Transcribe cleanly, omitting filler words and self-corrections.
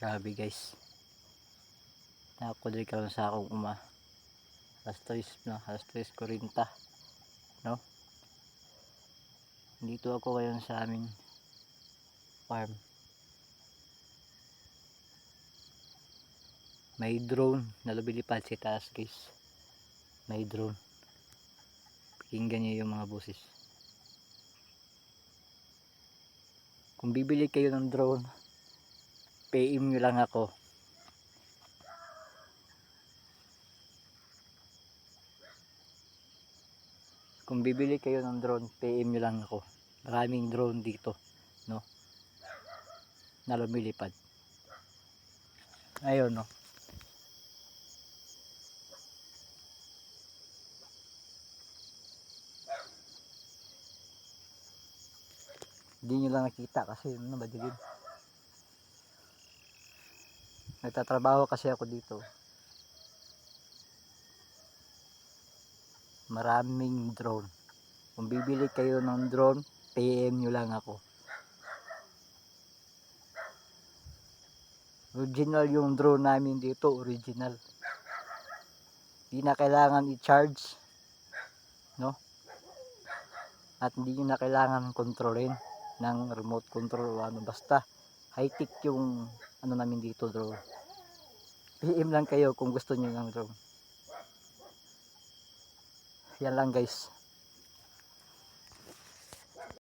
Grabe guys. Nakakulik ka sa akong alas 3 na, alas 3:40, no? Dito ako ngayon sa aming farm. May drone na lumilipad sa taas guys. May drone. Pakinggan niyo yung mga boses. Kung bibili kayo ng drone, PM nyo lang ako. Kung bibili kayo ng drone, PM nyo lang ako. Maraming drone dito, no? Na lumilipad. Ayun, no? Hindi nyo lang nakita kasi madilim. Nagtatrabaho kasi ako dito. Maraming drone. Kung bibili kayo ng drone, PM nyo lang ako. Original yung drone namin dito, original. Hindi na kailangan i-charge, no? At hindi nyo na kailangan kontrolin ng remote control o ano, basta high-tech yung ano namin dito, drone. PM lang kayo kung gusto nyo ng drone. Yan lang guys.